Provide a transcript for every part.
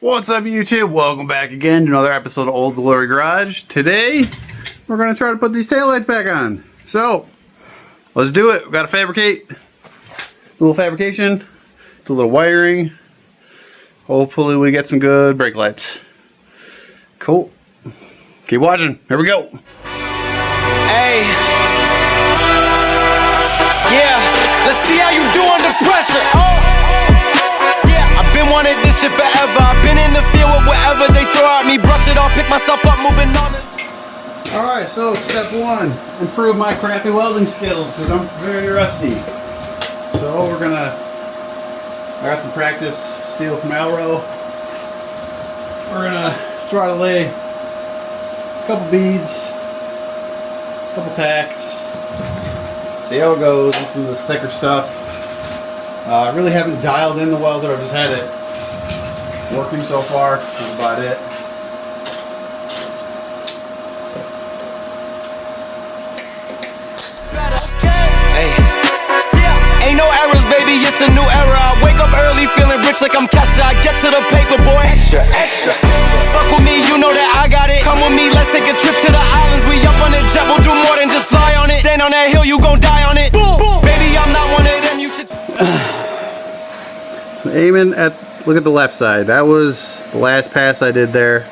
What's up, YouTube? Welcome back again to another episode of Old Glory Garage. Today, we're going to try to put these taillights back on. So, let's do it. We've got to fabricate. A little fabrication. Do a little wiring. Hopefully we get some good brake lights. Cool. Keep watching. Here we go. Hey. Yeah. Let's see how you do under pressure. Oh. I've been wanting this shit forever. I've been in the field with whatever they throw at me. Brush it off, pick myself up, moving on. Alright, so step one, improve my crappy welding skills because I'm very rusty. So we're gonna, I got some practice steel from Alro. We're gonna try to lay a couple beads, a couple tacks, see how it goes on some of this thicker stuff. I really haven't dialed in the welder, I've just had it working so far. That's about it. Hey. Yeah. Ain't no errors, baby, it's a new era. I wake up early feeling rich like I'm Kesha. I get to the paper, boy. Extra, extra. Fuck with me, you know that I got it. Come with me, let's take a trip to the islands. We up on the jet, we'll do more than just fly on it. Stand on that hill, you gon' die on it. Boom, boom. Baby, I'm not one of them, you should. So aiming at, look at the left side. That was the last pass I did there.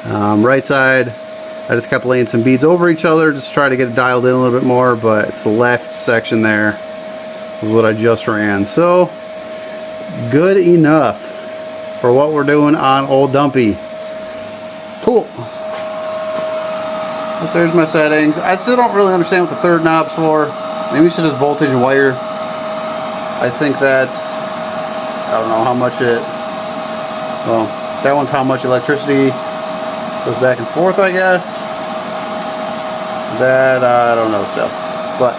Right side, I just kept laying some beads over each other, just try to get it dialed in a little bit more, but it's the left section there is what I just ran. So, good enough for what we're doing on old Dumpy. Cool. So there's my settings. I still don't really understand what the third knob's for. Maybe it's just voltage and wire. I think that's, I don't know how much it, well, that one's how much electricity goes back and forth, I guess. That, I don't know still. But,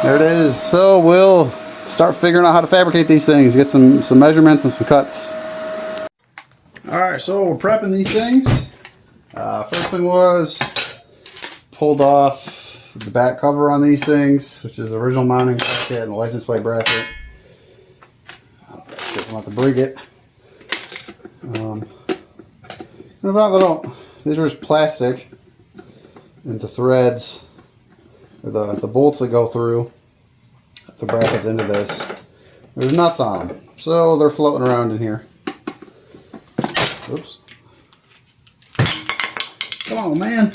there it is. So, we'll start figuring out how to fabricate these things. Get some measurements and some cuts. Alright, so we're prepping these things. First thing was, pulled off the back cover on these things, which is the original mounting bracket and the license plate bracket. Just want to break it. These are just plastic and the threads, or the bolts that go through the brackets into this. There's nuts on them, so they're floating around in here. Oops. Come on, man.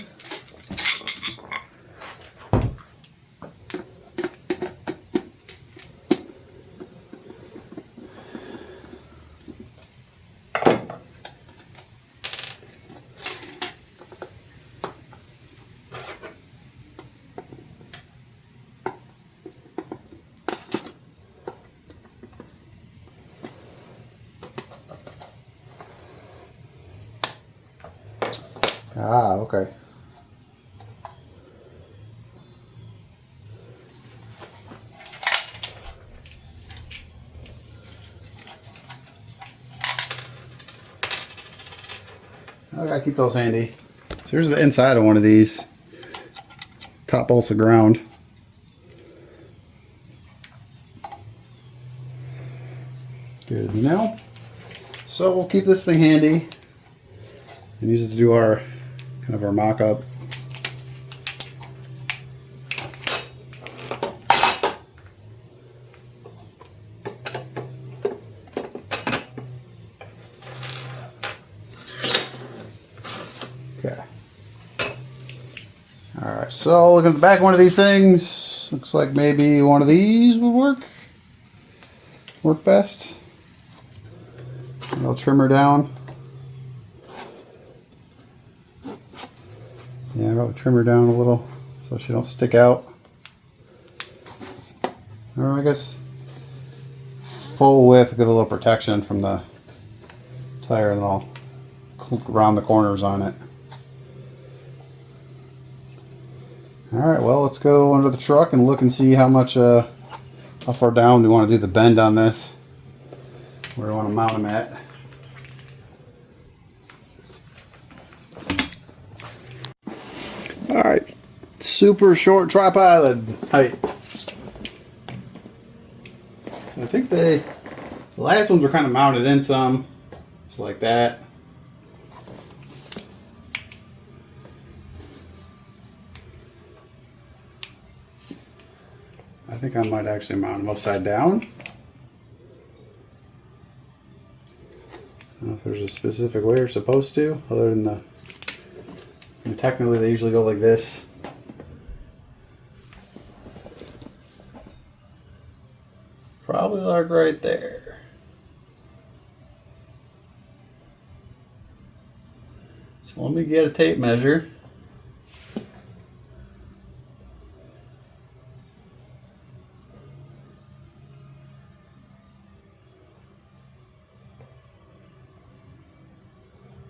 Ah, okay. I gotta keep those handy. So here's the inside of one of these. Top bolts the ground. Good now. So we'll keep this thing handy and use it to do our kind of our mock-up. Okay. Alright, so looking at the back of one of these things, looks like maybe one of these would work best. A little trimmer down. Yeah, I'll trim her down a little so she don't stick out. Or I guess full width, give a little protection from the tire, and I'll round the corners on it. Alright, well, let's go under the truck and look and see how much, how far down we want to do the bend on this. Where do we want to mount them at. Alright, super short tripod height. I think the last ones were kind of mounted in some. Just like that. I think I might actually mount them upside down. I don't know if there's a specific way you're supposed to, other than the, I mean, technically they usually go like this. Probably like right there. So let me get a tape measure.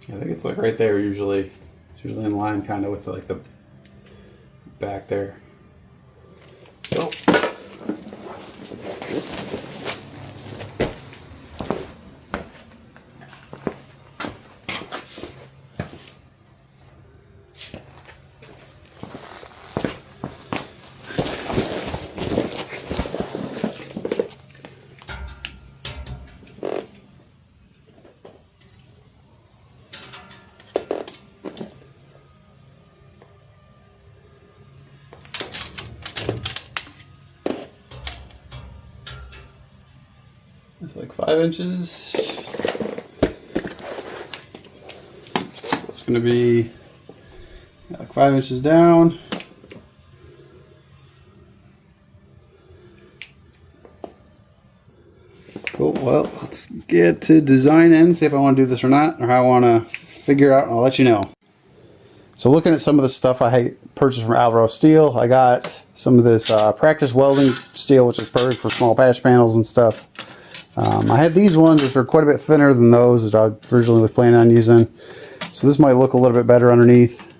I think it's like right there usually. It's usually in line kind of with like the back there. So. It's like 5 inches. It's going to be like 5 inches down. Cool. Well, let's get to design and see if I want to do this or not, or how I want to figure out, and I'll let you know. So looking at some of the stuff I purchased from Alro Steel, I got some of this practice welding steel, which is perfect for small patch panels and stuff. I had these ones which are quite a bit thinner than those that I originally was planning on using. So this might look a little bit better underneath.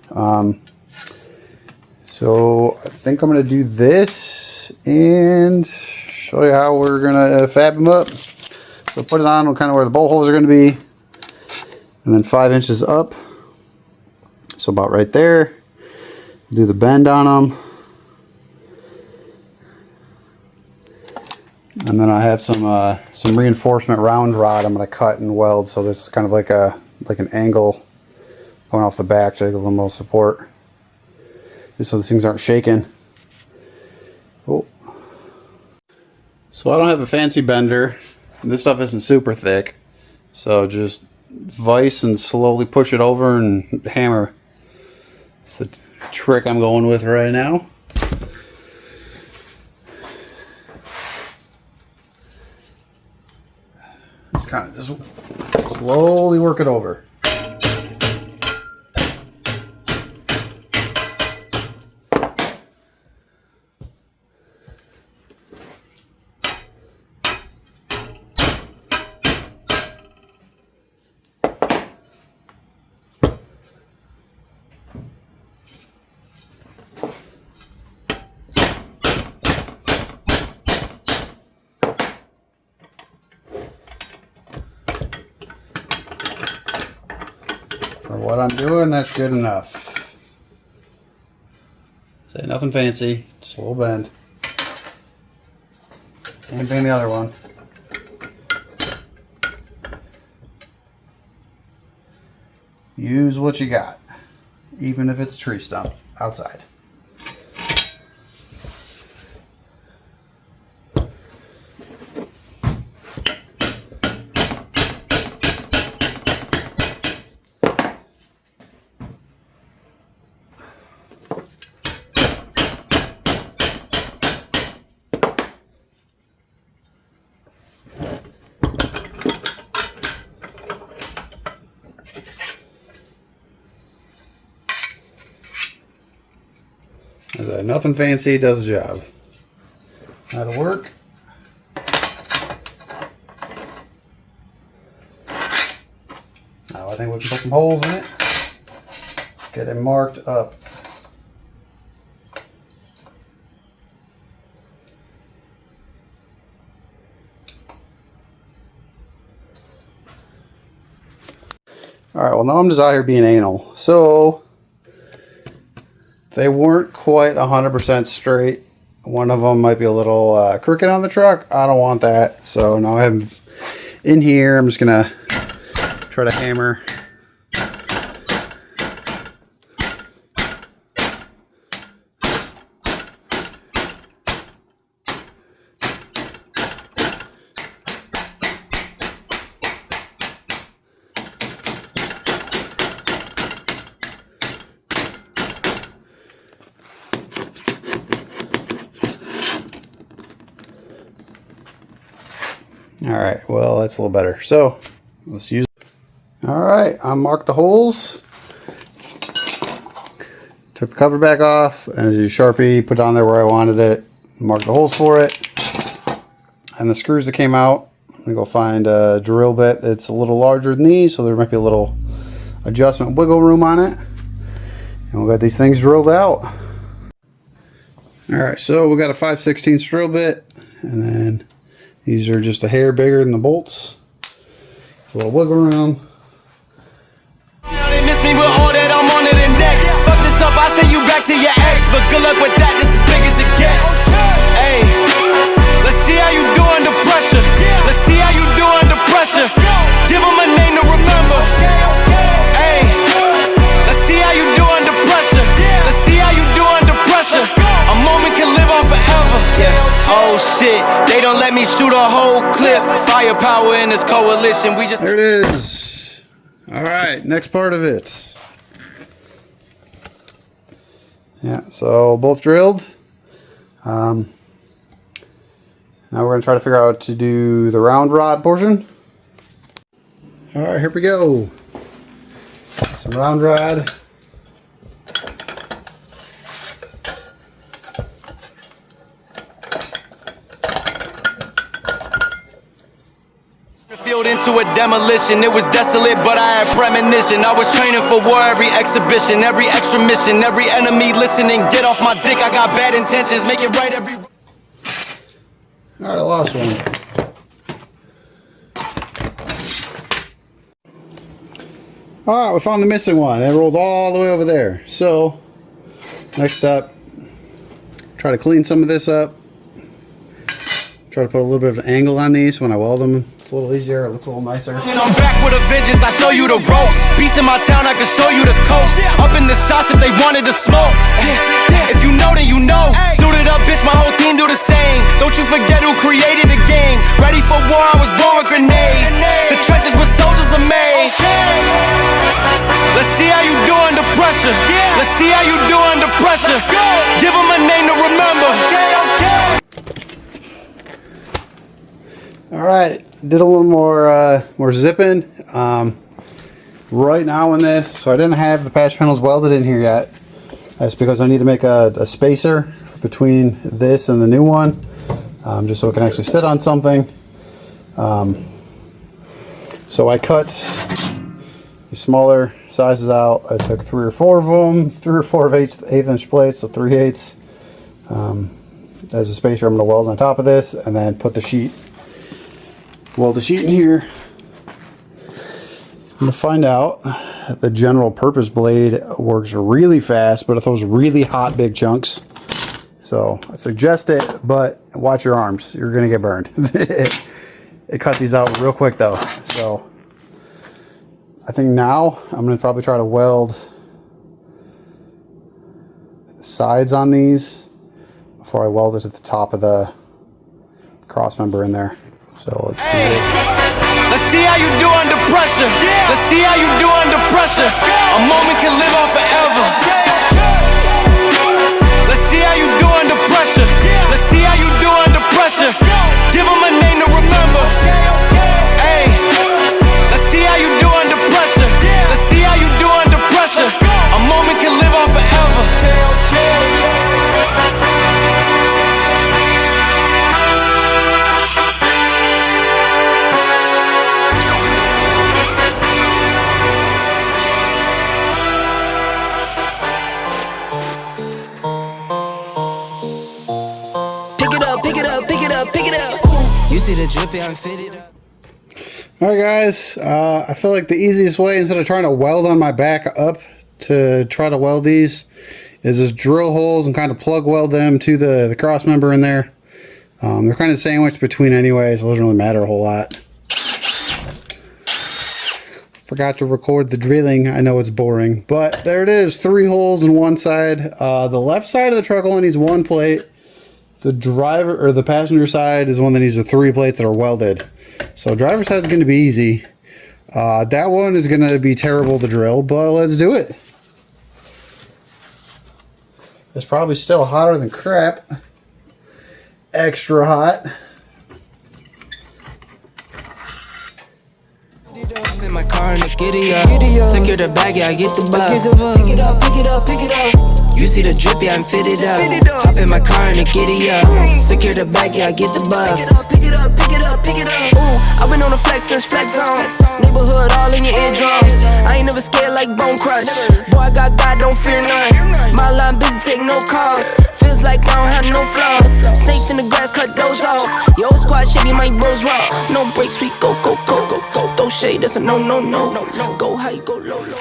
So I think I'm going to do this and show you how we're going to fab them up. So put it on kind of where the bolt holes are going to be. And then 5 inches up. So about right there. Do the bend on them. And then I have some reinforcement round rod I'm going to cut and weld. So this is kind of like an angle going off the back to give them a little support, just so these things aren't shaking. Oh. So I don't have a fancy bender. This stuff isn't super thick, so just vise and slowly push it over and hammer. That's the trick I'm going with right now. Just kind of just slowly work it over. For what I'm doing, that's good enough. Say nothing fancy, just a little bend. Same thing the other one. Use what you got, even if it's a tree stump outside. Nothing fancy, does the job. That'll work. Now I think we can put some holes in it. Get it marked up. Alright, well now I'm just out here being anal. So they weren't quite 100% straight. One of them might be a little crooked on the truck. I don't want that. So now I have in here, I'm just gonna try to hammer. Alright, well that's a little better. So let's use it. Alright, I marked the holes. Took the cover back off and as a Sharpie, put it on there where I wanted it. Marked the holes for it. And the screws that came out, I'm gonna go find a drill bit that's a little larger than these, so there might be a little adjustment wiggle room on it. And we'll get these things drilled out. Alright, so we got a 5/16 drill bit, and then these are just a hair bigger than the bolts. A little wiggle room. They miss me with all that I'm on it and next. Fuck this up, I send you back to your ex. But good luck with that, this is big as it gets. Hey, let's see how you do under pressure. Let's see how you do under pressure. Give them a name to remember. Hey, let's see how you do under pressure. Let's see how you do under pressure. A moment can live on forever. Oh shit, they don't let me shoot a whole clip. Firepower in this coalition, we just... There it is. Alright, next part of it. Yeah, so both drilled. Now we're going to try to figure out how to do the round rod portion. Alright, here we go. Some round rod. Into a demolition, it was desolate, but I had premonition. I was training for war, every exhibition, every extra mission, every enemy listening. Get off my dick, I got bad intentions. Make it right every. Alright, I lost one. Alright, we found the missing one. It rolled all the way over there. So, next up, try to clean some of this up. Try to put a little bit of an angle on these when I weld them. It's a little easier, it looks a little nicer. I'm back with a vengeance, I show you the ropes. Peace in my town, I can show you the coast. Up in the shots if they wanted to smoke. If you know, then you know. Suited up, bitch, my whole team do the same. Don't you forget who created the game. Ready for war, I was born with grenades. The trenches where soldiers are made. Let's see how you do under pressure. Let's see how you do under pressure. Give them a name to remember. Alright, did a little more zipping right now in this. So I didn't have the patch panels welded in here yet. That's because I need to make a spacer between this and the new one, just so it can actually sit on something. So I cut the smaller sizes out. I took 3 or 4 of them, 3 or 4 of 1/8" plates, so 3/8. As a spacer, I'm going to weld on top of this and then put the sheet. Weld the sheet in here. I'm going to find out that the general purpose blade works really fast, but it throws really hot big chunks. So I suggest it, but watch your arms. You're going to get burned. It cut these out real quick though. So I think now I'm going to probably try to weld the sides on these before I weld it at the top of the cross member in there. So let's do this. Let's see how you do under pressure. Let's see how you do under pressure. A moment can live on forever. Let's see how you do under pressure. Let's see how you do under pressure. Give them a name to remember. Hey, let's see how you do under pressure. Let's see how you do under pressure. A moment can live on forever. Alright guys, I feel like the easiest way, instead of trying to weld on my back up to try to weld these, is just drill holes and kind of plug weld them to the cross member in there. They're kind of sandwiched between anyways, so it doesn't really matter a whole lot. Forgot to record the drilling. I know it's boring, but there it is. 3 holes in one side. The left side of the truck only needs 1 plate. The driver or the passenger side is one that needs the 3 plates that are welded. So driver's side is going to be easy. That one is going to be terrible to drill, but let's do it. It's probably still hotter than crap. Extra hot. In my car in the giddy up. Secure the bag, yeah, I get the bus. Pick it up, pick it up, pick it up. You see the drip, yeah, I'm fitted up. Hop in my car and the giddy up. Secure the bag, yeah, I get the bus. Pick it up, pick it up, pick it up. Ooh, I've been on the flex since flex zone. Neighborhood all in your eardrums. I ain't never scared like Bone Crush. Boy, I got God, don't fear none. My line busy, take no calls. Feels like I don't have no flaws. Snakes in the grass, cut those off. Yo, squad Chevy, my bros raw. No breaks, we go, go, go, go, go. Throw shade, that's a no, no, no, no, no. Go high, go low, low, low.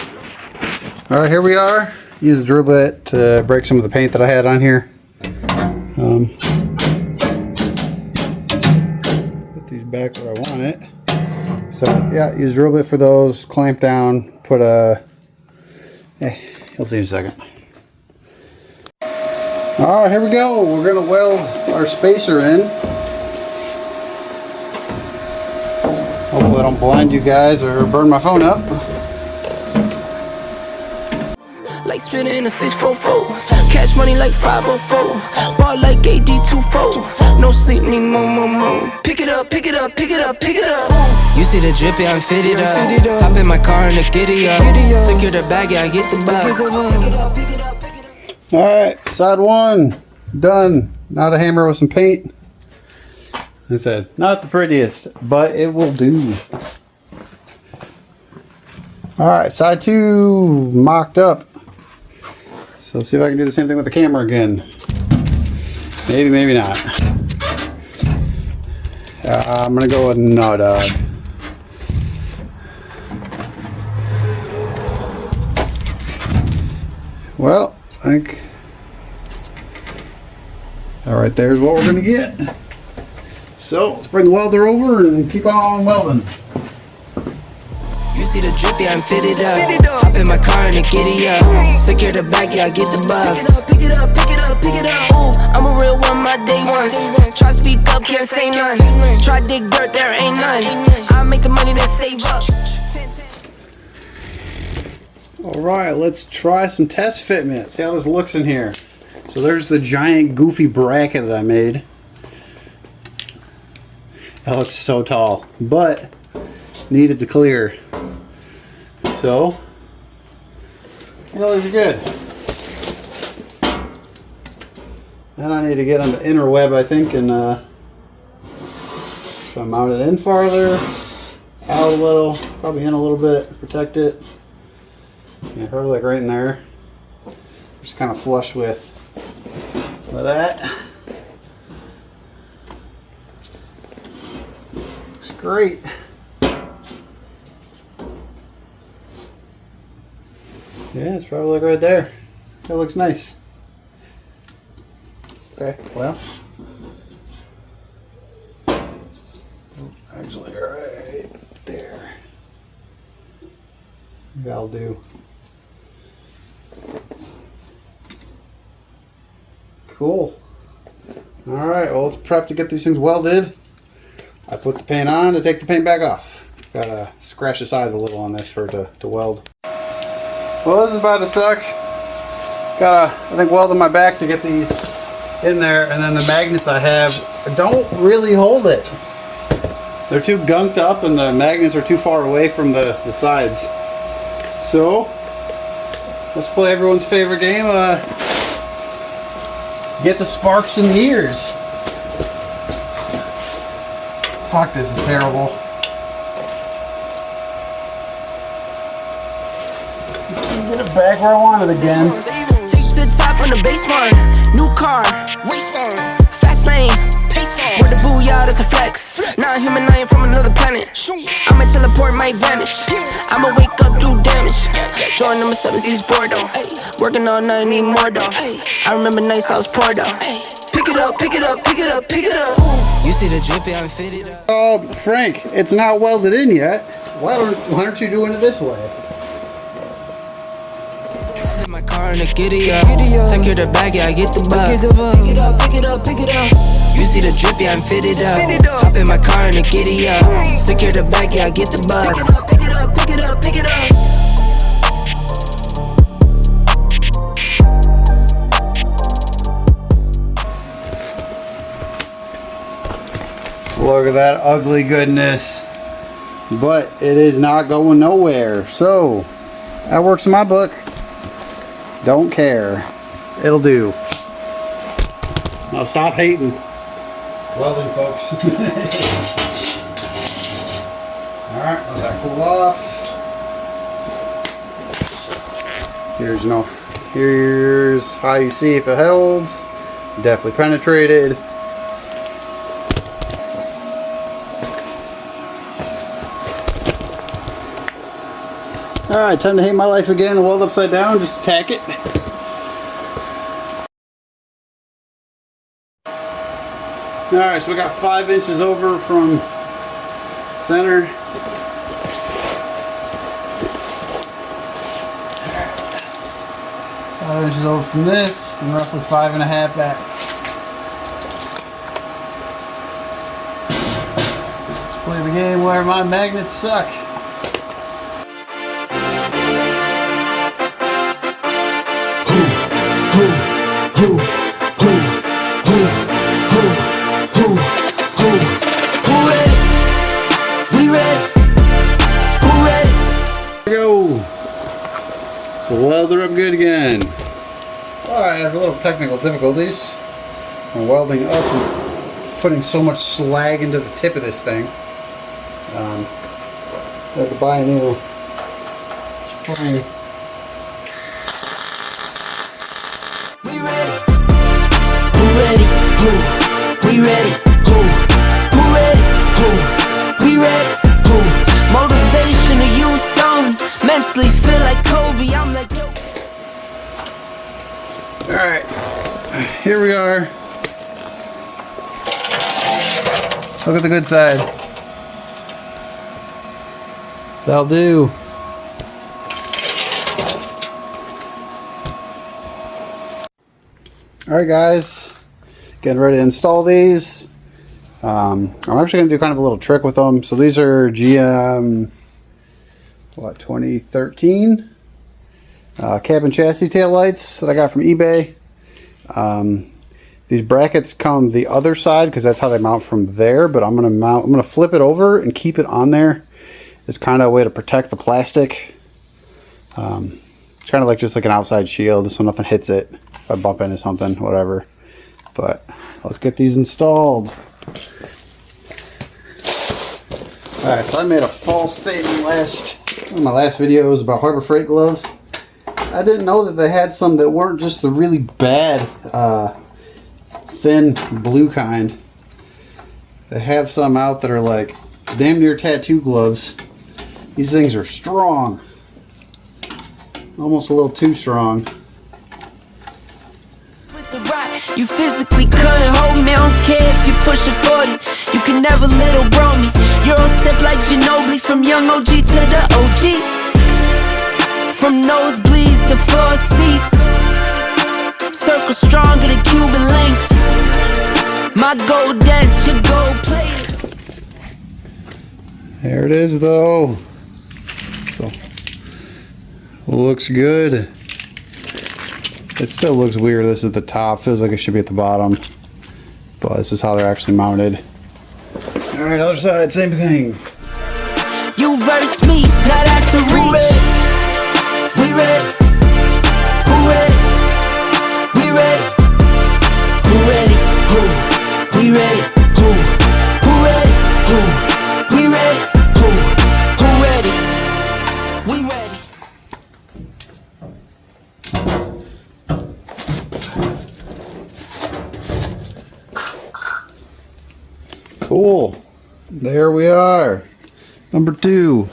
All right, here we are. Use a drill bit to break some of the paint that I had on here. Put these back where I want it. So yeah, use a drill bit for those. Clamp down. Put a. You'll see in a second. All right, here we go. We're gonna weld our spacer in. Hopefully I don't blind you guys or burn my phone up. Like spinning a 644. Cash money like 504. Ball like AD24. No sleep, need more. Pick it up, pick it up, pick it up, pick it up. You see the drip, yeah, I'm fitted up. Hop in my car and the giddy up. Secure the bag, yeah, I get the bus. Alright, side 1 done. Now to hammer with some paint. I said, not the prettiest, but it will do. Alright, side 2 mocked up. So let's see if I can do the same thing with the camera again. Maybe, maybe not. I'm gonna go with no dog. Well, I think that right there is what we're gonna get. So let's bring the welder over and keep on welding. You see the drip, yeah, I'm fitted up. Hop in my car and the giddy up. Secure the bag, yeah, I get the bus. Pick it up, pick it up, pick it up. Ooh, I'm a real one, my day ones. Try speak up, can't say none. Try dig dirt, there ain't none. I make the money that save up. Alright, let's try some test fitment. See how this looks in here. So there's the giant goofy bracket that I made. That looks so tall, but needed to clear. So, these are good. Then I need to get on the inner web, I think, and try to mount it in farther, out a little, probably in a little bit, protect it. Yeah, probably like right in there. Just kind of flush with that. Looks great. Yeah, it's probably like right there. That looks nice. Okay, well. Actually, right there. That'll do. Cool. Alright, well, let's prep to get these things welded. I put the paint on to take the paint back off. Gotta scratch the sides a little on this for it to weld. Well, this is about to suck. Gotta, I think, weld on my back to get these in there, and then the magnets I have don't really hold it. They're too gunked up and the magnets are too far away from the sides. So, let's play everyone's favorite game, get the sparks in the ears. Fuck, this is terrible. Get it back where I want it again. Take to the top on the baseline. New car, race on, fast lane, pace on. With the booyah, that's a flex. Not a human, I ain't from another planet. I'ma teleport, might vanish. I'ma wake up, do damage. Join number 7, he's bored though. Working all night, need more though. I remember nights I was poor though. Pick it up, pick it up, pick it up, pick it up. You see the drip, I'm fitted up. Oh, Frank, it's not welded in yet. Why aren't you doing it this way? My car in a giddy up. Secure the bag, yeah, I get the bus. Pick it up, pick it up, pick it up. You see the drip, yeah, I'm fitted up. Hop in my car in a giddy up. Secure the bag, yeah, I get the bus. Pick it up, pick it up, pick it up. Look at that ugly goodness. But it is not going nowhere. So, that works in my book. Don't care. It'll do. Now stop hating. Welding, folks. Alright, let that cool off. Here's how you see if it holds. Definitely penetrated. Alright, time to hate my life again. Weld upside down, just attack it. Alright, so we got 5 inches over from center. 5 inches over from this, and roughly 5.5 back. Let's play the game where my magnets suck. So welder up good again. Alright, after a little technical difficulties, I'm welding up and putting so much slag into the tip of this thing. I had to buy a new spring. We ready? Who ready? Who? We ready? Who? Who ready? Who? We ready? Who? Motivation to youth only. Mentally feel like Kobe. I'm like yo. Alright, here we are. Look at the good side. That'll do. Alright guys, getting ready to install these. I'm actually going to do kind of a little trick with them. So these are GM, 2013 cab and chassis tail lights that I got from eBay. These brackets come the other side because that's how they mount from there, but I'm going to flip it over and keep it on there. It's kind of a way to protect the plastic. It's kind of like just like an outside shield so nothing hits it if I bump into something, whatever. But let's get these installed. Alright, so I made a false statement in my last videos about Harbor Freight gloves. I didn't know that they had some that weren't just the really bad thin blue kind. They have some out that are like damn near tattoo gloves. These things are strong. Almost a little too strong. You physically couldn't hold me, I don't care if you push it 40. You can never little bro me. Euro step like Ginobili, from young OG to the OG. From nosebleeds to floor seats. Circle stronger than Cuban links. My gold dance, your gold plate. There it is though. So looks good. It still looks weird. This is the top. Feels like it should be at the bottom. But this is how they're actually mounted. Alright, other side, same thing. You verse me, now that's a reach. We ready? Who ready? We ready? Who ready? Who? We ready? Who? Who ready? Who? We ready? Who? Who ready? We ready. Cool. There we are. Number 2.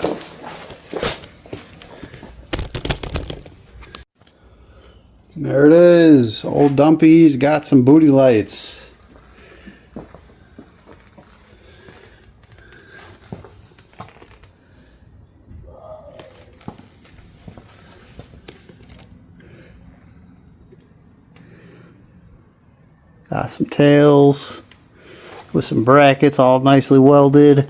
There it is. Old Dumpy's got some booty lights. Got some tails with some brackets all nicely welded.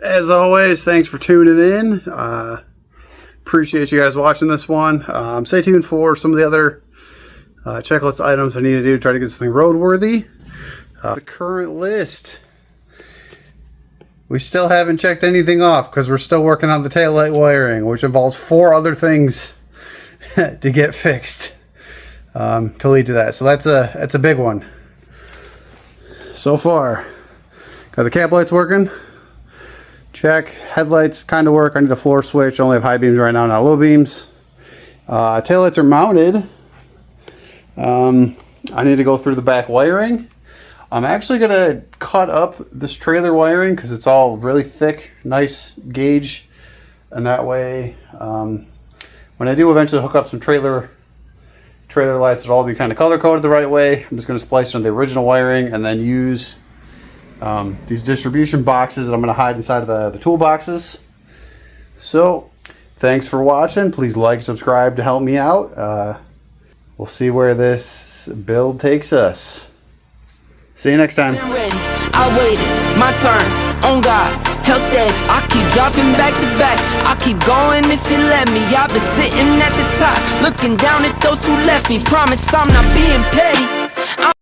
As always, thanks for tuning in. Appreciate you guys watching this one. Stay tuned for some of the other checklist items I need to do to try to get something roadworthy. The current list. We still haven't checked anything off because we're still working on the taillight wiring, which involves 4 other things to get fixed to lead to that. So that's a big one. So far, got the cap lights working. Check. Headlights kind of work. I need a floor switch. I only have high beams right now, not low beams. Taillights are mounted. I need to go through the back wiring. I'm actually going to cut up this trailer wiring because it's all really thick, nice gauge. And that way, when I do eventually hook up some trailer lights, it'll all be kind of color coded the right way. I'm just going to splice on the original wiring and then use these distribution boxes that I'm going to hide inside of the toolboxes. So, thanks for watching. Please like, subscribe to help me out. We'll see where this build takes us. See you next time. I waited, my turn, on God, hell steady. I keep dropping back to back. I keep going if you let me. I've been sitting at the top, looking down at those who left me. Promise I'm not being petty.